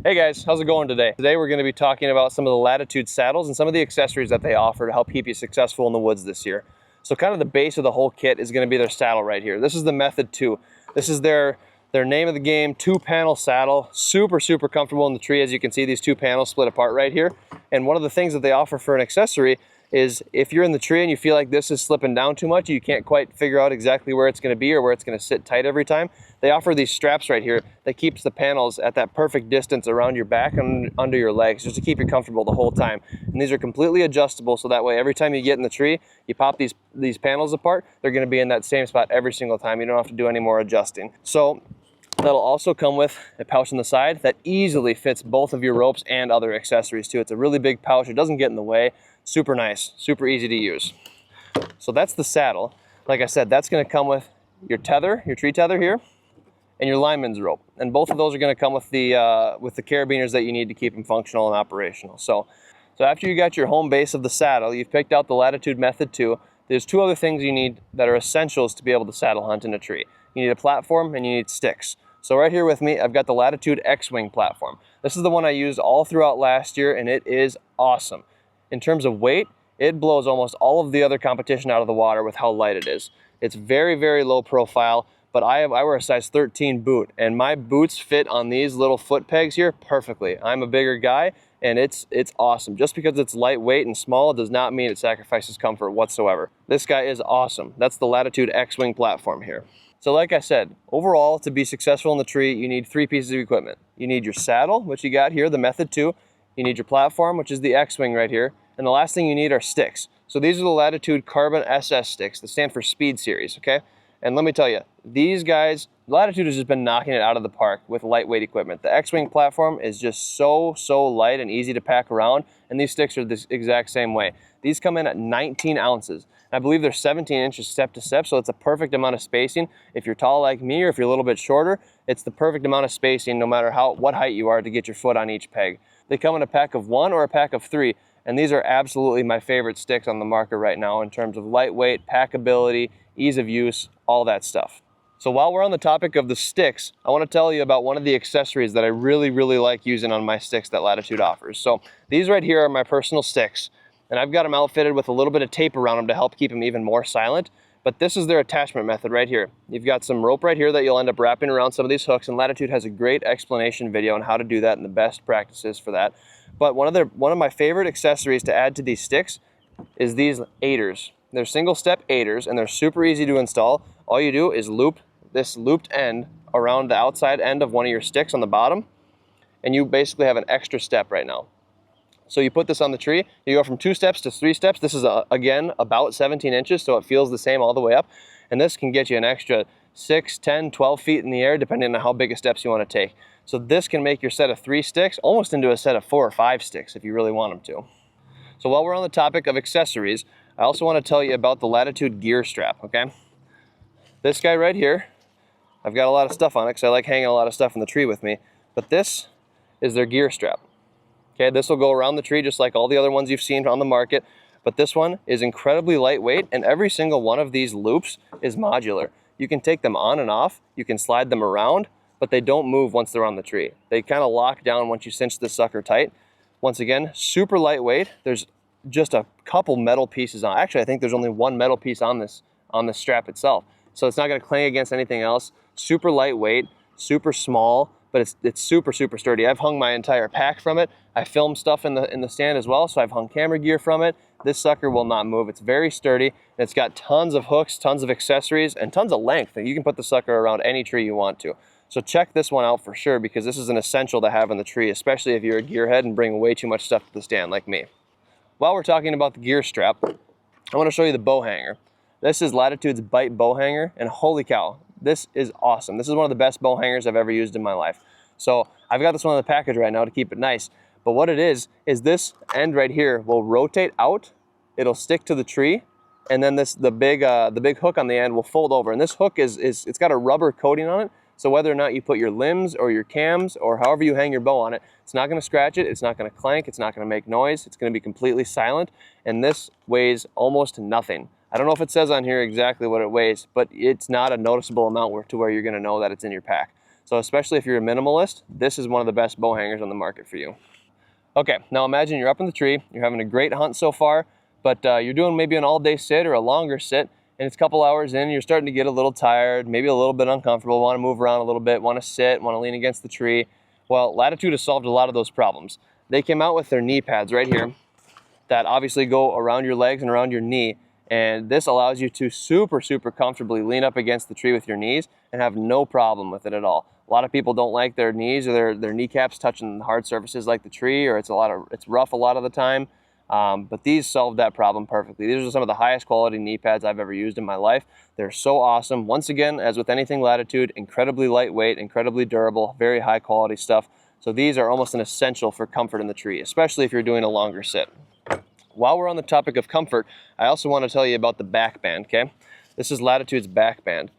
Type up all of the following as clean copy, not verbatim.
Hey guys, how's it going today? Today we're going to be talking about some of the Latitude saddles and some of the accessories that they offer to help keep you successful in the woods this year. So kind of the base of the whole kit is going to be their saddle right here. This is the Method 2. This is their name of the game, 2-panel saddle. Super comfortable in the tree. As you can see, these 2 panels split apart right here. And one of the things that they offer for an accessory is if you're in the tree and you feel like this is slipping down too much, you can't quite figure out exactly where it's going to be or where it's going to sit tight every time, they offer these straps right here that keeps the panels at that perfect distance around your back and under your legs, just to keep you comfortable the whole time. And these are completely adjustable, so that way every time you get in the tree, you pop these panels apart, they're going to be in that same spot every single time. You don't have to do any more adjusting. So that'll also come with a pouch on the side that easily fits both of your ropes and other accessories too. It's a really big pouch. It doesn't get in the way. Super nice, super easy to use. So that's the saddle. Like I said, that's going to come with your tether, your tree tether here, and your lineman's rope. And both of those are going to come with the carabiners that you need to keep them functional and operational. So after you got your home base of the saddle, you've picked out the Latitude Method 2. There's 2 other things you need that are essentials to be able to saddle hunt in a tree. You need a platform and you need sticks. So right here with me, I've got the Latitude X-Wing platform. This is the one I used all throughout last year, and it is awesome. In terms of weight, it blows almost all of the other competition out of the water with how light it is. It's very low profile, but I wear a size 13 boot, and my boots fit on these little foot pegs here perfectly. I'm a bigger guy, and it's awesome. Just because it's lightweight and small does not mean it sacrifices comfort whatsoever. This guy is awesome. That's the Latitude X-Wing platform here. So like I said, overall, to be successful in the tree, you need 3 pieces of equipment. You need your saddle, which you got here, the Method 2. You need your platform, which is the X-Wing right here. And the last thing you need are sticks. So these are the Latitude Carbon SS sticks that stand for Speed Series, okay? And let me tell you, these guys, Latitude has just been knocking it out of the park with lightweight equipment. The X-Wing platform is just so light and easy to pack around, and these sticks are the exact same way. These come in at 19 ounces. I believe they're 17 inches step to step, so it's a perfect amount of spacing. If you're tall like me or if you're a little bit shorter, it's the perfect amount of spacing no matter what height you are to get your foot on each peg. They come in a pack of 1 or a pack of 3, and these are absolutely my favorite sticks on the market right now in terms of lightweight, packability, ease of use, all that stuff. So while we're on the topic of the sticks, I want to tell you about one of the accessories that I really like using on my sticks that Latitude offers. So these right here are my personal sticks, and I've got them outfitted with a little bit of tape around them to help keep them even more silent. But this is their attachment method right here. You've got some rope right here that you'll end up wrapping around some of these hooks, and Latitude has a great explanation video on how to do that and the best practices for that. But one of my favorite accessories to add to these sticks is these aiders. They're single step aiders, and they're super easy to install. All you do is loop this looped end around the outside end of one of your sticks on the bottom, and you basically have an extra step right now. So you put this on the tree, you go from 2 steps to 3 steps. This is, again, about 17 inches, so it feels the same all the way up. And this can get you an extra 6, 10, 12 feet in the air, depending on how big of steps you want to take. So this can make your set of 3 sticks almost into a set of 4 or 5 sticks if you really want them to. So while we're on the topic of accessories, I also want to tell you about the Latitude gear strap, okay? This guy right here, I've got a lot of stuff on it because I like hanging a lot of stuff in the tree with me, but this is their gear strap. Okay, this will go around the tree just like all the other ones you've seen on the market, but this one is incredibly lightweight, and every single one of these loops is modular. You can take them on and off, you can slide them around, but they don't move once they're on the tree. They kind of lock down once you cinch this sucker tight. Once again, super lightweight. There's just a couple metal pieces on. Actually, I think there's only 1 metal piece on this strap itself. So it's not going to clang against anything else. Super lightweight, super small, but it's super sturdy. I've hung my entire pack from it. I filmed stuff in the stand as well, so I've hung camera gear from it. This sucker will not move. It's very sturdy, and it's got tons of hooks, tons of accessories, and tons of length. You can put the sucker around any tree you want to. So check this one out for sure, because this is an essential to have in the tree, especially if you're a gearhead and bring way too much stuff to the stand like me. While we're talking about the gear strap, I want to show you the bow hanger. This is Latitude's Bite bow hanger, and holy cow, this is awesome. This is one of the best bow hangers I've ever used in my life. So I've got this one in the package right now to keep it nice. But what it is this end right here will rotate out, it'll stick to the tree, and then the big hook on the end will fold over. And this hook it's got a rubber coating on it, so whether or not you put your limbs or your cams or however you hang your bow on it, it's not going to scratch it, it's not going to clank, it's not going to make noise, it's going to be completely silent, and this weighs almost nothing. I don't know if it says on here exactly what it weighs, but it's not a noticeable amount to where you're going to know that it's in your pack. So especially if you're a minimalist, this is one of the best bow hangers on the market for you. Okay, now imagine you're up in the tree, you're having a great hunt so far, but you're doing maybe an all-day sit or a longer sit, and it's a couple hours in, you're starting to get a little tired, maybe a little bit uncomfortable, want to move around a little bit, want to sit, want to lean against the tree. Well, Latitude has solved a lot of those problems. They came out with their knee pads right here that obviously go around your legs and around your knee, and this allows you to super comfortably lean up against the tree with your knees and have no problem with it at all. A lot of people don't like their knees or their kneecaps touching hard surfaces like the tree, or it's rough a lot of the time. But these solve that problem perfectly. These are some of the highest quality knee pads I've ever used in my life. They're so awesome. Once again, as with anything Latitude, incredibly lightweight, incredibly durable, very high quality stuff. So these are almost an essential for comfort in the tree, especially if you're doing a longer sit. While we're on the topic of comfort, I also want to tell you about the backband, okay? This is Latitude's backband.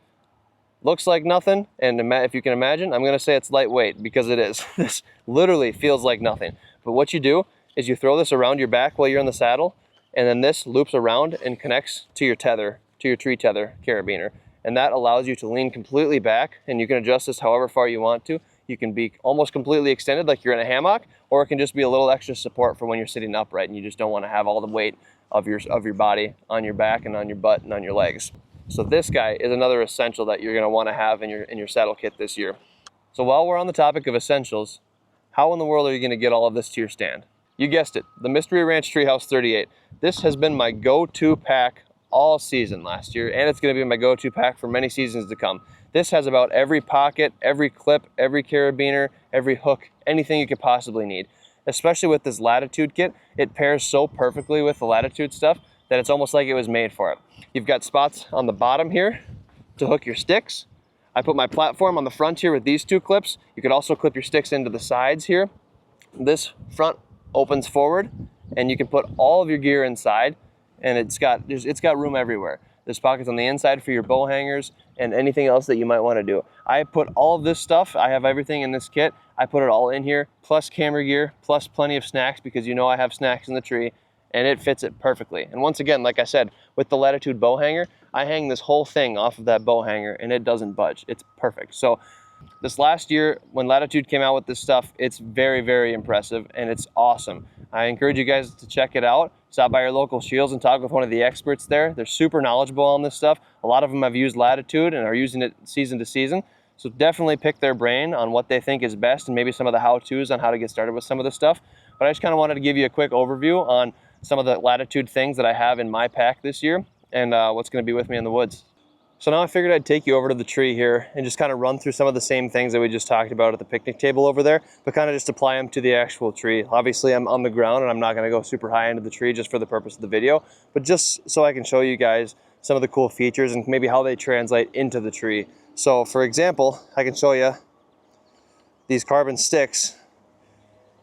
Looks like nothing, and if you can imagine, I'm going to say it's lightweight because it is. This literally feels like nothing. But what you do is you throw this around your back while you're in the saddle, and then this loops around and connects to your tether, to your tree tether carabiner. And that allows you to lean completely back, and you can adjust this however far you want to. You can be almost completely extended like you're in a hammock, or it can just be a little extra support for when you're sitting upright and you just don't want to have all the weight of your body on your back and on your butt and on your legs. So this guy is another essential that you're going to want to have in your saddle kit this year. So while we're on the topic of essentials, how in the world are you going to get all of this to your stand? You guessed it, the Mystery Ranch Treehouse 38. This has been my go-to pack all season last year, and it's going to be my go-to pack for many seasons to come. This has about every pocket, every clip, every carabiner, every hook, anything you could possibly need. Especially with this Latitude kit, it pairs so perfectly with the Latitude stuff that it's almost like it was made for it. You've got spots on the bottom here to hook your sticks. I put my platform on the front here with these two clips. You could also clip your sticks into the sides here. This front opens forward, and you can put all of your gear inside, and it's got room everywhere. There's pockets on the inside for your bow hangers and anything else that you might want to do. I put all of this stuff, I have everything in this kit, I put it all in here, plus camera gear, plus plenty of snacks, because you know I have snacks in the tree, and it fits it perfectly. And once again, like I said, with the Latitude bow hanger, I hang this whole thing off of that bow hanger and it doesn't budge. It's perfect. So this last year, when Latitude came out with this stuff, it's very impressive and it's awesome. I encourage you guys to check it out. Stop by your local Shields and talk with one of the experts there. They're super knowledgeable on this stuff. A lot of them have used Latitude and are using it season to season. So definitely pick their brain on what they think is best and maybe some of the how-tos on how to get started with some of this stuff. But I just kind of wanted to give you a quick overview on some of the Latitude things that I have in my pack this year and what's going to be with me in the woods. So now I figured I'd take you over to the tree here and just kind of run through some of the same things that we just talked about at the picnic table over there, but kind of just apply them to the actual tree. Obviously I'm on the ground and I'm not going to go super high into the tree just for the purpose of the video, but just so I can show you guys some of the cool features and maybe how they translate into the tree. So for example, I can show you these carbon sticks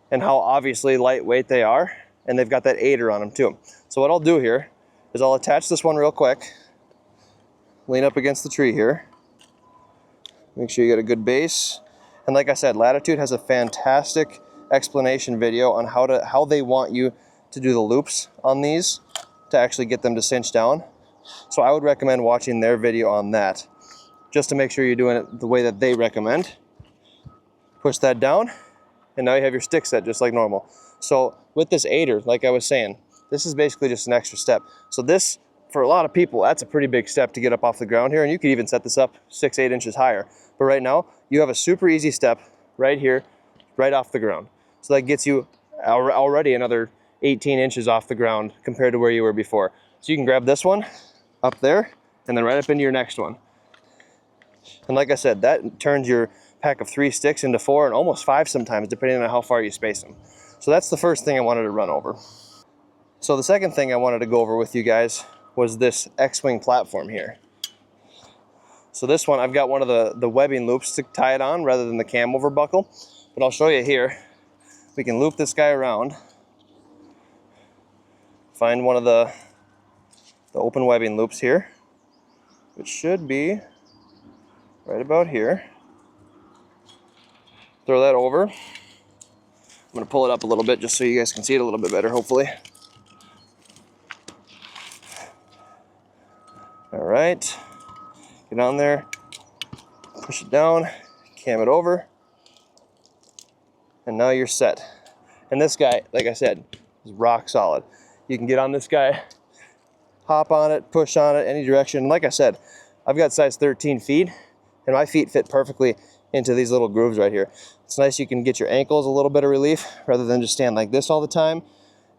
and how obviously lightweight they are, and they've got that aider on them too. So what I'll do here is I'll attach this one real quick, lean up against the tree here, make sure you get a good base. And like I said, Latitude has a fantastic explanation video on how they want you to do the loops on these to actually get them to cinch down. So I would recommend watching their video on that, just to make sure you're doing it the way that they recommend. Push that down, and now you have your stick set just like normal. So with this aider, like I was saying, this is basically just an extra step. So this, for a lot of people, that's a pretty big step to get up off the ground here, and you could even set this up 6-8 inches higher. But right now, you have a super easy step right here, right off the ground. So that gets you already another 18 inches off the ground compared to where you were before. So you can grab this one up there, and then right up into your next one. And like I said, that turns your pack of 3 sticks into 4 and almost 5 sometimes, depending on how far you space them. So that's the first thing I wanted to run over. So the second thing I wanted to go over with you guys was this X-Wing platform here. So this one, I've got one of the webbing loops to tie it on rather than the cam over buckle, but I'll show you here. We can loop this guy around, find one of the open webbing loops here, which should be right about here. Throw that over. I'm going to pull it up a little bit just so you guys can see it a little bit better, hopefully. All right, get on there, push it down, cam it over, and now you're set. And this guy, like I said, is rock solid. You can get on this guy, hop on it, push on it, any direction. Like I said, I've got size 13 feet, and my feet fit perfectly into these little grooves right here. It's nice you can get your ankles a little bit of relief rather than just stand like this all the time.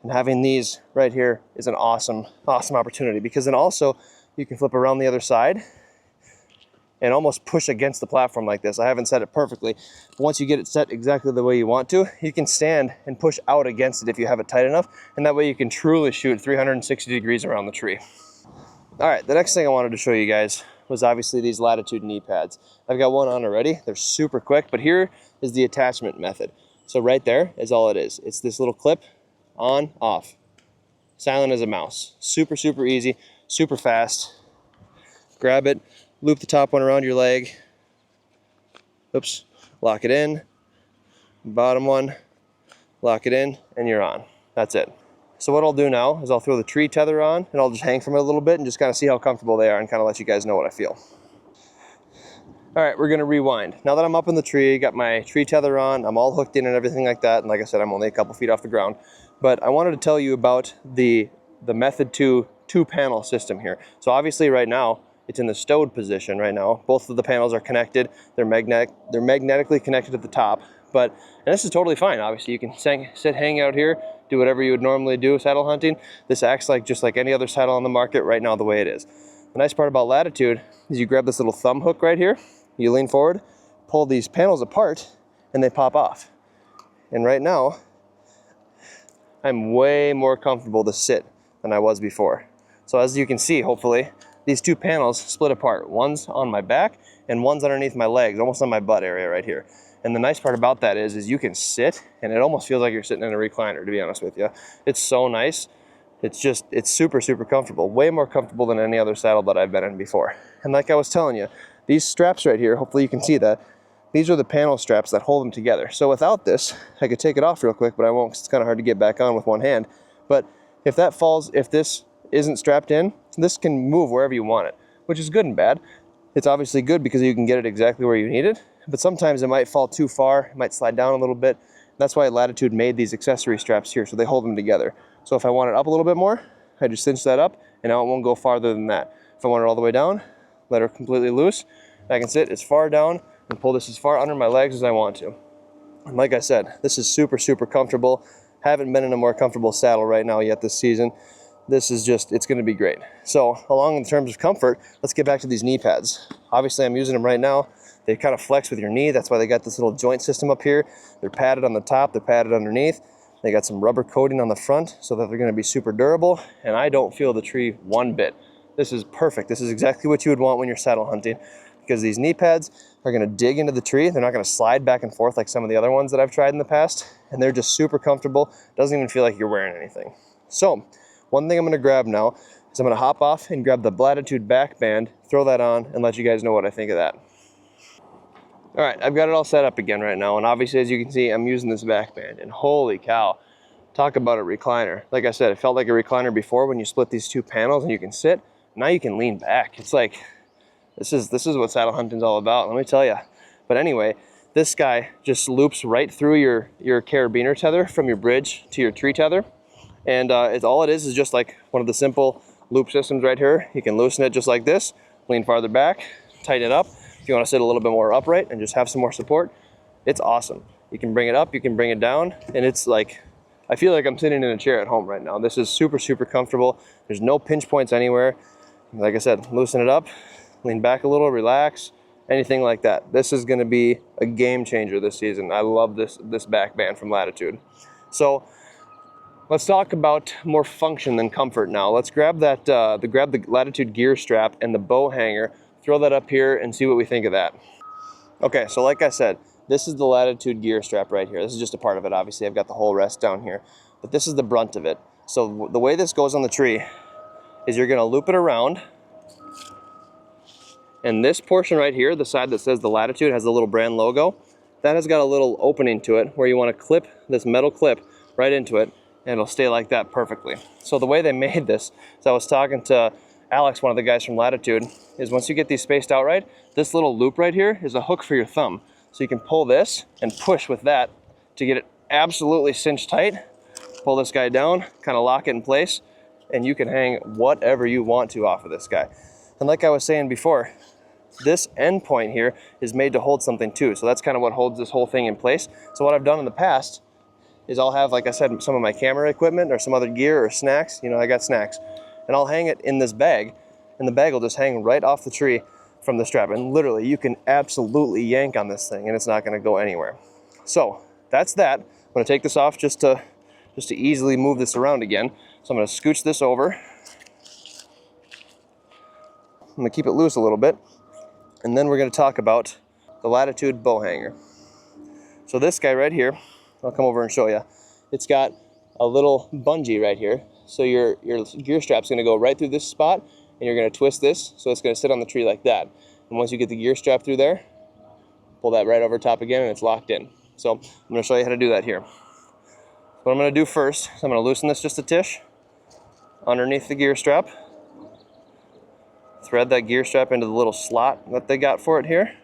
And having these right here is an awesome, awesome opportunity, because then also you can flip around the other side and almost push against the platform like this. I haven't set it perfectly, but once you get it set exactly the way you want to, you can stand and push out against it if you have it tight enough, and that way you can truly shoot 360 degrees around the tree. All right, the next thing I wanted to show you guys was obviously these Latitude knee pads. I've got one on already. They're super quick, but here is the attachment method. So right there is all it is. It's this little clip, on, off. Silent as a mouse. Super, super easy, super fast. Grab it, loop the top one around your leg. Oops, lock it in. Bottom one, lock it in, and you're on. That's it. So what I'll do now is I'll throw the tree tether on, and I'll just hang from it a little bit and just kind of see how comfortable they are and kind of let you guys know what I feel. All right, we're gonna rewind. Now that I'm up in the tree, got my tree tether on, I'm all hooked in and everything like that, and like I said, I'm only a couple feet off the ground. But I wanted to tell you about the Method 2 two-panel system here. So obviously right now, it's in the stowed position right now. Both of the panels are connected. They're magnetically connected at the top. And this is totally fine. Obviously, you can sit, hang out here, do whatever you would normally do saddle hunting. This acts like just like any other saddle on the market right now the way it is. The nice part about Latitude is you grab this little thumb hook right here, you lean forward, pull these panels apart, and they pop off. And right now, I'm way more comfortable to sit than I was before. So as you can see, hopefully, these two panels split apart. One's on my back and one's underneath my legs, almost on my butt area right here. And the nice part about that is you can sit, and it almost feels like you're sitting in a recliner, to be honest with you. It's so nice. It's super, super comfortable. Way more comfortable than any other saddle that I've been in before. And like I was telling you, these straps right here, hopefully you can see that, these are the panel straps that hold them together. So without this, I could take it off real quick, but I won't, 'cause it's kind of hard to get back on with one hand. But if that falls, if this isn't strapped in, this can move wherever you want it, which is good and bad. It's obviously good because you can get it exactly where you need it, but sometimes it might fall too far, it might slide down a little bit. That's why Latitude made these accessory straps here, so they hold them together. So if I want it up a little bit more, I just cinch that up, and now it won't go farther than that. If I want it all the way down, let her completely loose, I can sit as far down and pull this as far under my legs as I want to. And like I said, this is super, super comfortable. Haven't been in a more comfortable saddle right now yet this season. This is just, it's gonna be great. So along in terms of comfort, let's get back to these knee pads. Obviously I'm using them right now. They kind of flex with your knee. That's why they got this little joint system up here. They're padded on the top, they're padded underneath. They got some rubber coating on the front so that they're gonna be super durable, and I don't feel the tree one bit. This is perfect. This is exactly what you would want when you're saddle hunting, because these knee pads are gonna dig into the tree. They're not gonna slide back and forth like some of the other ones that I've tried in the past, and they're just super comfortable. Doesn't even feel like you're wearing anything. So one thing I'm gonna grab now is I'm gonna hop off and grab the Latitude backband, throw that on, and let you guys know what I think of that. All right, I've got it all set up again right now, and obviously, as you can see, I'm using this backband, and holy cow, talk about a recliner. Like I said, it felt like a recliner before when you split these two panels and you can sit. Now you can lean back. It's like, this is what saddle hunting's all about, let me tell you. But anyway, this guy just loops right through your carabiner tether from your bridge to your tree tether. And all it is just like one of the simple loop systems right here. You can loosen it just like this, lean farther back, tighten it up. If you want to sit a little bit more upright and just have some more support, it's awesome. You can bring it up, you can bring it down, and it's like, I feel like I'm sitting in a chair at home right now. This is super, super comfortable. There's no pinch points anywhere. Like I said, loosen it up, lean back a little, relax, anything like that. This is gonna be a game changer this season. I love this backband from Latitude. So let's talk about more function than comfort now. Let's grab that, grab the Latitude gear strap and the bow hanger, throw that up here and see what we think of that. Okay, so like I said, this is the Latitude gear strap right here. This is just a part of it, obviously. I've got the whole rest down here, but this is the brunt of it. So the way this goes on the tree is you're gonna loop it around, and this portion right here, the side that says the Latitude, has the little brand logo. That has got a little opening to it where you wanna clip this metal clip right into it, and it'll stay like that perfectly. So the way they made this, so I was talking to Alex, one of the guys from Latitude, is once you get these spaced out right, this little loop right here is a hook for your thumb. So you can pull this and push with that to get it absolutely cinched tight. Pull this guy down, kind of lock it in place, and you can hang whatever you want to off of this guy. And like I was saying before, this end point here is made to hold something too. So that's kind of what holds this whole thing in place. So what I've done in the past is I'll have, like I said, some of my camera equipment or some other gear or snacks. You know, I got snacks. And I'll hang it in this bag, and the bag will just hang right off the tree from the strap. And literally, you can absolutely yank on this thing and it's not gonna go anywhere. So that's that. I'm gonna take this off just to easily move this around again. So I'm gonna scooch this over. I'm gonna keep it loose a little bit. And then we're gonna talk about the Latitude bow hanger. So this guy right here, I'll come over and show you. It's got a little bungee right here. So your gear strap's gonna go right through this spot, and you're gonna twist this, so it's gonna sit on the tree like that. And once you get the gear strap through there, pull that right over top again, and it's locked in. So I'm gonna show you how to do that here. What I'm gonna do first is I'm gonna loosen this just a tish underneath the gear strap. Thread that gear strap into the little slot that they got for it here.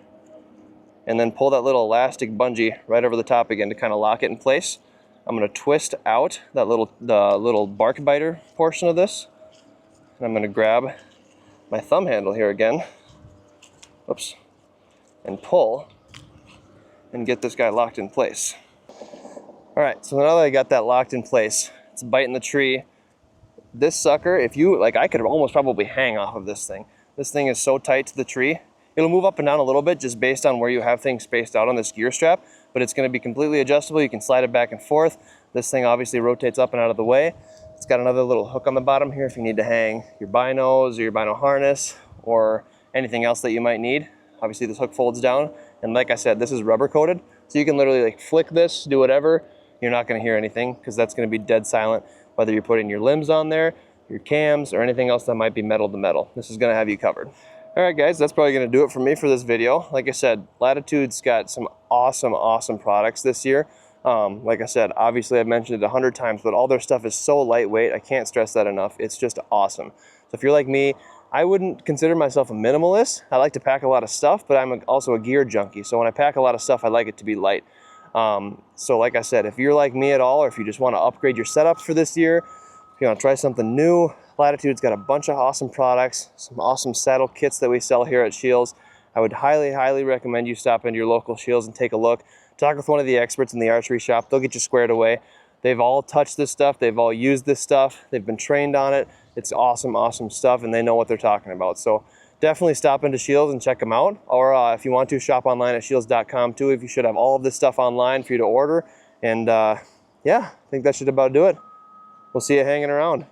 And then pull that little elastic bungee right over the top again to kind of lock it in place. I'm gonna twist out that the little bark biter portion of this. And I'm gonna grab my thumb handle here again. Oops. And pull and get this guy locked in place. All right, so now that I got that locked in place, it's biting the tree. This sucker, if you, like, I could almost probably hang off of this thing. This thing is so tight to the tree. It'll move up and down a little bit just based on where you have things spaced out on this gear strap, but it's gonna be completely adjustable. You can slide it back and forth. This thing obviously rotates up and out of the way. It's got another little hook on the bottom here if you need to hang your binos or your bino harness or anything else that you might need. Obviously this hook folds down, and like I said, this is rubber coated, so you can literally like flick this, do whatever. You're not gonna hear anything because that's gonna be dead silent, whether you're putting your limbs on there, your cams, or anything else that might be metal to metal. This is gonna have you covered. All right, guys, that's probably gonna do it for me for this video. Like I said, Latitude's got some awesome products this year. Like I said, obviously I've mentioned it 100 times, but all their stuff is so lightweight. I can't stress that enough. It's just awesome. So if you're like me, I wouldn't consider myself a minimalist. I like to pack a lot of stuff, but I'm also a gear junkie. So when I pack a lot of stuff, I like it to be light. So like I said, if you're like me at all, or if you just want to upgrade your setups for this year, if you want to try something new, Latitude's got a bunch of awesome products, some awesome saddle kits that we sell here at Scheels. I would highly recommend you stop into your local Scheels and take a look. Talk with one of the experts in the archery shop. They'll get you squared away. They've all touched this stuff. They've all used this stuff. They've been trained on it. It's awesome stuff, and they know what they're talking about. So definitely stop into Scheels and check them out. Or if you want to, shop online at scheels.com too. If you should have all of this stuff online for you to order. And yeah, I think that should about do it. We'll see you hanging around.